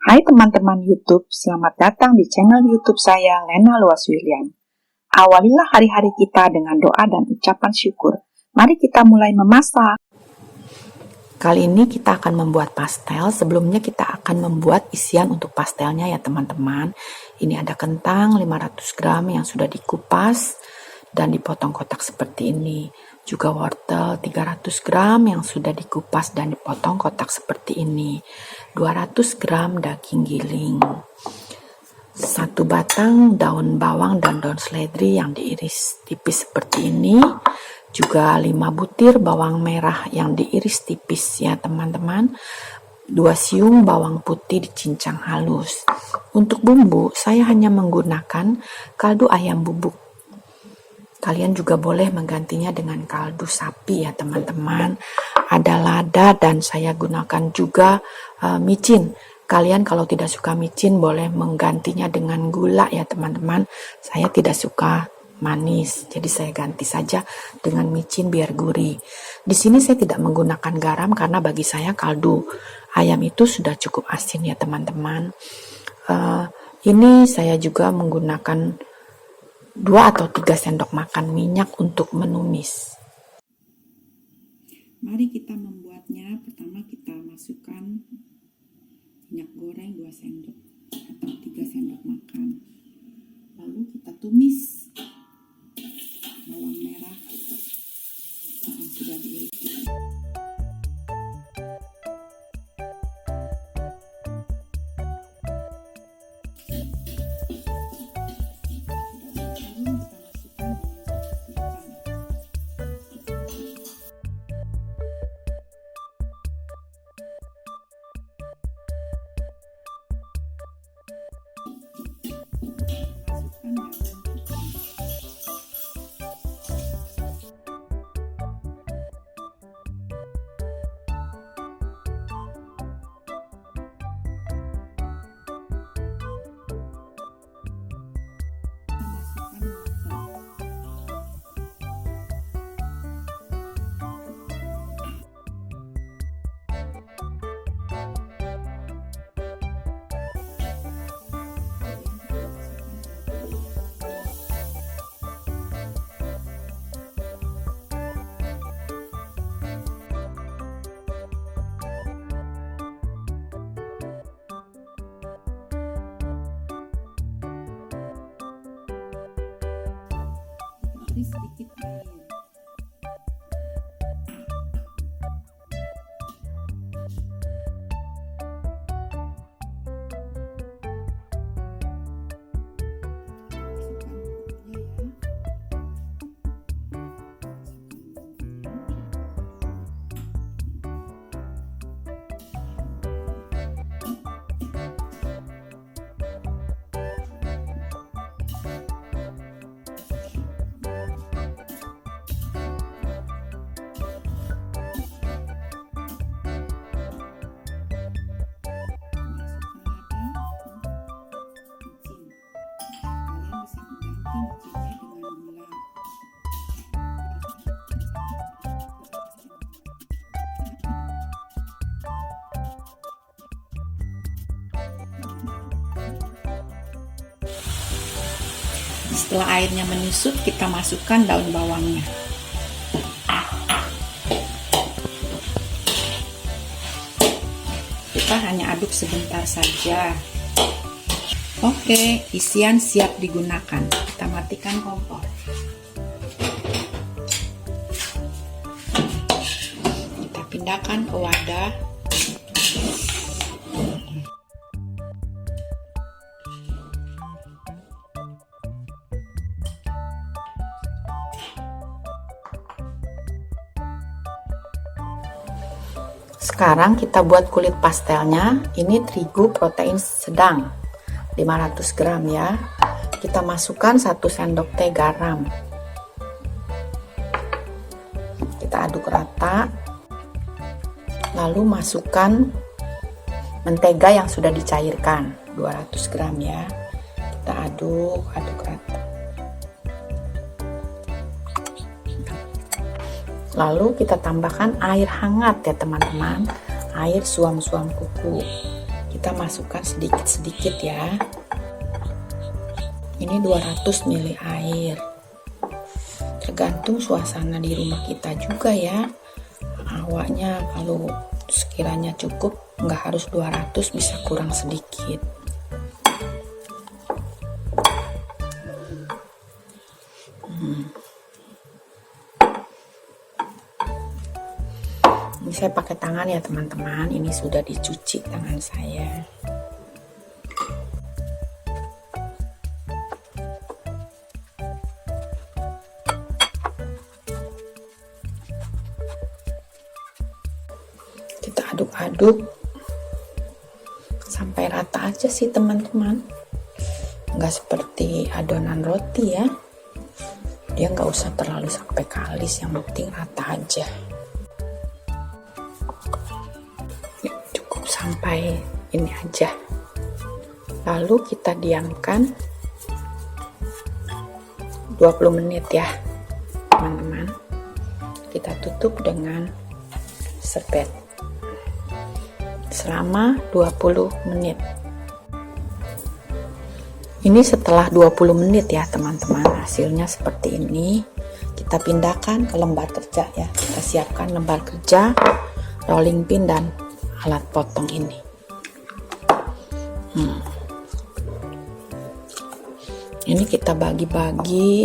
Hai teman-teman YouTube, selamat datang di channel YouTube saya, Lena Luas William. Awalilah hari-hari kita dengan doa dan ucapan syukur. Mari kita mulai memasak. Kali ini kita akan membuat pastel. Sebelumnya kita akan membuat isian untuk pastelnya ya teman-teman. Ini ada kentang 500 gram yang sudah dikupas dan dipotong kotak seperti ini. Juga wortel 300 gram yang sudah dikupas dan dipotong kotak seperti ini. 200 gram daging giling. 1 batang daun bawang dan daun seledri yang diiris tipis seperti ini. Juga 5 butir bawang merah yang diiris tipis ya teman-teman. 2 siung bawang putih dicincang halus. Untuk bumbu saya hanya menggunakan kaldu ayam bubuk. Kalian juga boleh menggantinya dengan kaldu sapi ya teman-teman. Ada lada dan saya gunakan juga micin. Kalian kalau tidak suka micin boleh menggantinya dengan gula ya teman-teman. Saya tidak suka manis, jadi saya ganti saja dengan micin biar gurih. Di sini saya tidak menggunakan garam karena bagi saya kaldu ayam itu sudah cukup asin ya teman-teman. Ini saya juga menggunakan 2 atau 3 sendok makan minyak untuk menumis. Mari kita membuatnya. Pertama kita masukkan minyak goreng 2 sendok atau 3 sendok makan. Lalu kita tumis bawang merah yang sudah diiris. Sedikit air. Setelah airnya menyusut, kita masukkan daun bawangnya. Kita hanya aduk sebentar saja. Oke, isian siap digunakan. Kita matikan kompor. Kita pindahkan ke wadah. Sekarang kita buat kulit pastelnya. Ini terigu protein sedang 500 gram ya. Kita masukkan 1 sendok teh garam. Kita aduk rata. Lalu masukkan mentega yang sudah dicairkan 200 gram ya. Kita aduk rata. Lalu kita tambahkan air hangat ya teman-teman, air suam-suam kuku. Kita masukkan sedikit-sedikit ya. Ini 200 ml air. Tergantung suasana di rumah kita juga ya. Awaknya kalau sekiranya cukup, nggak harus 200, bisa kurang sedikit. Ini saya pakai tangan ya teman-teman. Ini sudah dicuci tangan saya. Kita aduk-aduk sampai rata aja sih teman-teman. Nggak seperti adonan roti ya. Dia nggak usah terlalu sampai kalis, yang penting rata aja. Cukup sampai ini aja. Lalu kita diamkan 20 menit ya teman-teman. Kita tutup dengan serbet selama 20 menit. Ini setelah 20 menit ya teman-teman, hasilnya seperti ini. Kita pindahkan ke lembar kerja ya. Kita siapkan lembar kerja, rolling pin dan alat potong ini. Ini kita bagi-bagi.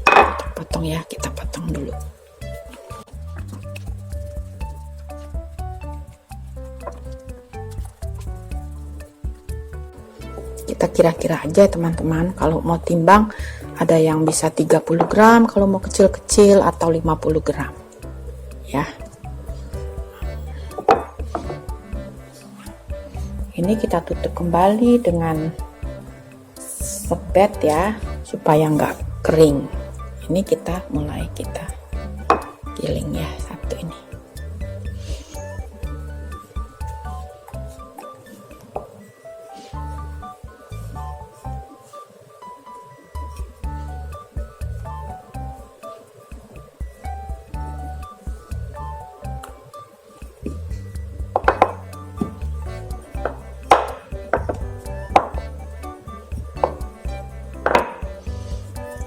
Kita potong ya, kita potong dulu. Kita kira-kira aja teman-teman, kalau mau timbang ada yang bisa 30 gram, kalau mau kecil-kecil atau 50 gram ya. Ini kita tutup kembali dengan serbet ya, supaya nggak kering. Ini kita mulai kita giling ya, satu ini.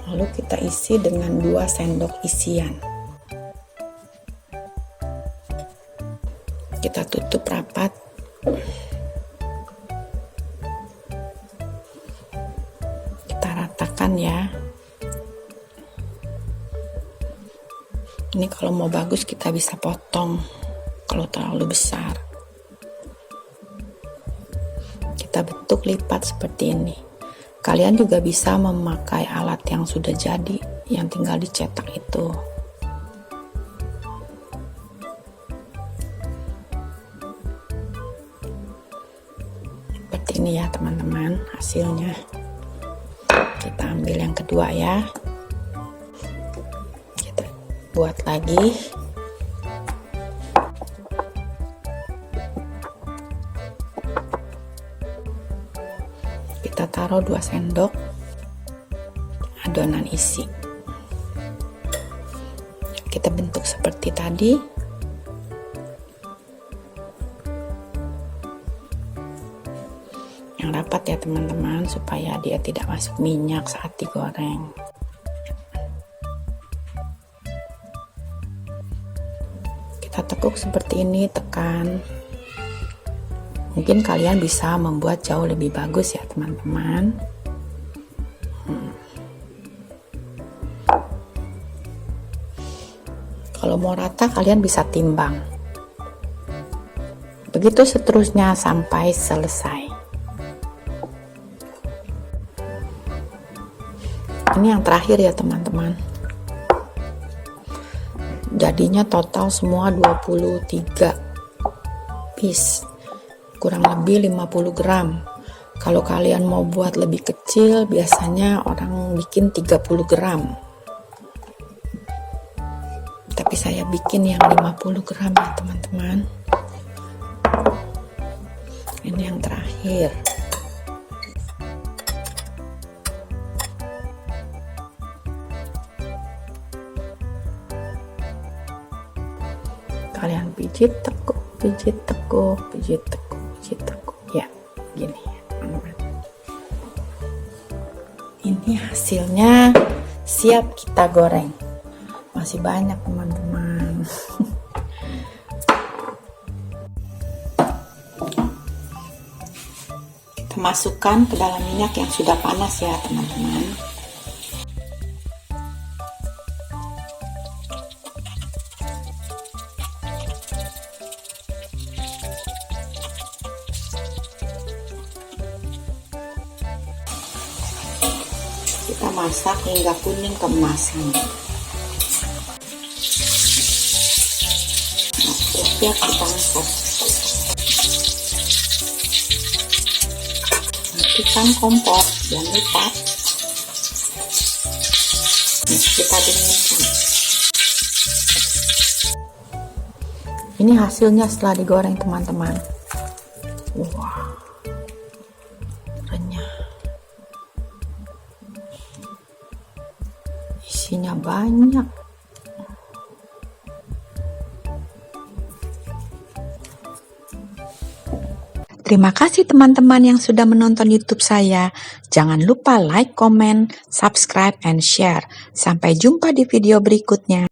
Lalu kita isi dengan 2 sendok isian. Kita tutup rapat. Kita ratakan ya. Ini kalau mau bagus kita bisa potong kalau terlalu besar. Kita bentuk lipat seperti ini. Kalian juga bisa memakai alat yang sudah jadi, yang tinggal dicetak itu. Seperti ini ya teman-teman hasilnya. Kita ambil yang kedua ya. Kita buat lagi. Kita taruh 2 sendok adonan isi. Kita bentuk seperti tadi. Yang rapat ya teman-teman, supaya dia tidak masuk minyak saat digoreng. Kita tekuk seperti ini, tekan. Mungkin kalian bisa membuat jauh lebih bagus ya teman-teman. Kalau mau rata kalian bisa timbang. Begitu seterusnya sampai selesai. Ini yang terakhir ya teman-teman. Jadinya total semua 23 piece. Kurang lebih 50 gram. Kalau kalian mau buat lebih kecil, biasanya orang bikin 30 gram. Tapi saya bikin yang 50 gram ya teman-teman. Ini yang terakhir. Kalian pijit, tekuk. pijit tekuk, pijit tekuk, pijit tekuk. Ya, gini ya, teman-teman. Ini hasilnya siap kita goreng. Masih banyak, teman-teman. Kita masukkan ke dalam minyak yang sudah panas ya, teman-teman. Kita masak hingga kuning keemasan. Nah, siap kita angkat. Matikan kompor, jangan lupa. Nah, kita dinginkan. Ini hasilnya setelah digoreng, teman-teman. Wah, renyah. Isinya banyak. Terima kasih teman-teman yang sudah menonton YouTube saya. Jangan lupa like, comment, subscribe, and share. Sampai jumpa di video berikutnya.